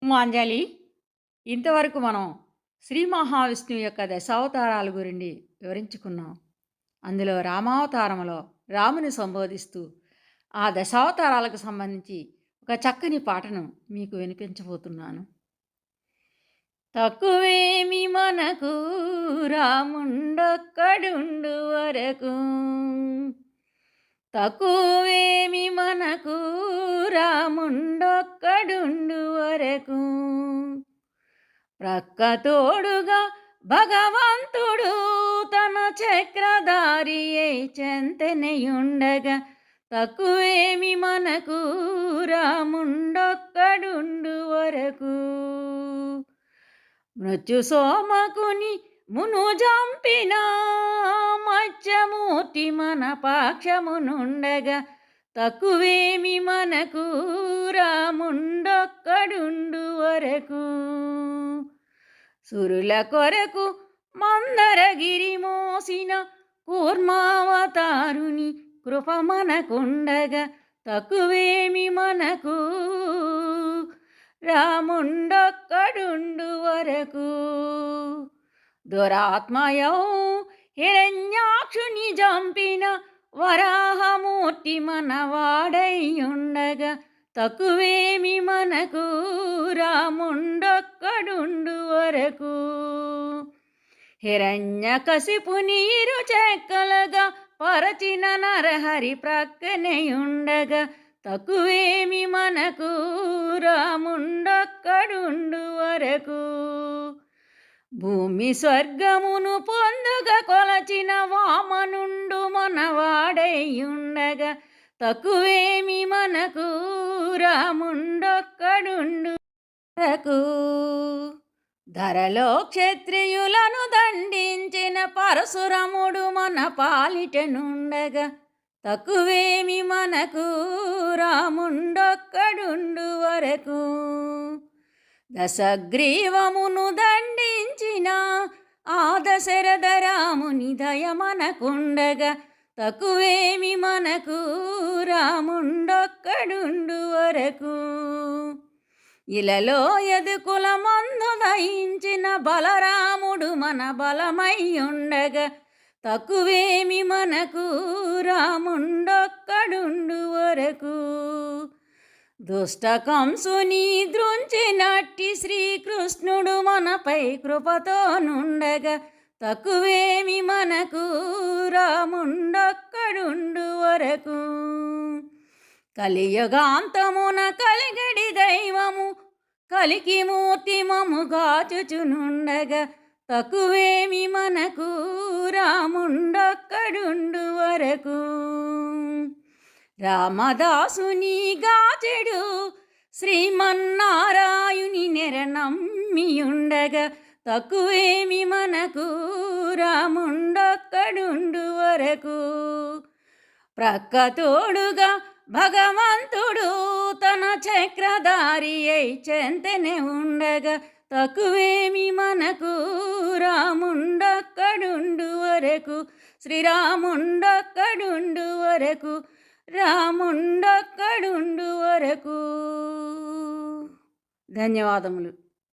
మాంజలి ఇంతవరకు మనం శ్రీ మహావిష్ణువు యొక్క దశావతారాల గురించి వివరించుకున్నాం. అందులో రామావతారంలో రాముని సంబోధిస్తూ ఆ దశావతారాలకు సంబంధించి ఒక చక్కని పాటను మీకు వినిపించబోతున్నాను. తక్కువేమి మనకు రాముండొక్కడుండు వరకు, తక్కువేమి మనకు రాముండొక్కడుండు వరకు, ప్రక్కతోడుగా భగవంతుడు తన చక్రధారి అయి చెంతెనయుండగా, తక్కువేమి మనకు రాముండొక్కడుండు వరకు. మృత్యు సోమకుని మును జంపిన మత్స్యమూర్తి మన పాక్షమునుండగా, తక్కువేమి మనకు రాముండొక్కడుండు వరకు. సురుల కొరకు మందరగిరి మోసిన కూర్మావతారుని కృప మనకుండగా, తక్కువేమి మనకు రాముండొక్కడుండు వరకు. దురాత్మయౌ హిరణ్యాక్షుని జంపిన వరాహమూర్తి మనవాడైయుండగా, తక్కువేమి మనకు రాముండొక్కడుండు వరకు. హిరణ్యకశిపుని ఇరు చెక్కలుగా పరచిన నరహరి ప్రక్కనేయుండగా, తక్కువేమి మనకు రాముండొక్కడుండు వరకు. భూమి స్వర్గమును పొందుగా కొలచిన వామనుండు మనవాడైయుండగా, తక్కువేమి మనకు రాముండొక్కడుండు వరకు. ధరలో క్షత్రియులను దండించిన పరశురముడు మన పాలిటనుండగా, తక్కువేమి మనకు రాముండొక్కడుండు వరకు. దశగ్రీవమును దండించిన ఆ దశరథ రాముని దయ మనకుండగా, తక్కువేమి మనకు రాముండొక్కడుండు వరకు. ఇలలో యదుకుల మందు దయించిన బలరాముడు మన బలమయ్యుండగా, తక్కువేమి మనకు రాముండొక్కడుండు వరకు. దుష్ట కంసుని దృంచినట్టి శ్రీకృష్ణుడు మనపై కృపతో నుండగా, తక్కువేమి మనకు రాముండొక్కడుండు వరకు. కలియుగాంతమున కలిగడి దైవము కలికి మూర్తి మము గాచుచునుండగా, తక్కువేమి మనకు రాముండొక్కడుండు వరకు. రామదాసుని గాచెడు శ్రీమన్నారాయుని నెరనమ్మియుండగా, తక్కువేమి మనకు రాముండొక్కడుండు వరకు. ప్రక్కతోడుగా భగవంతుడు తన చక్రధారి అయి చెంతనే ఉండగా, తక్కువేమి మనకు రాముండొక్కడుండు వరకు. శ్రీరాముండొక్కడుండు వరకు, రాముండొక్కడుండు వరకు. ధన్యవాదములు.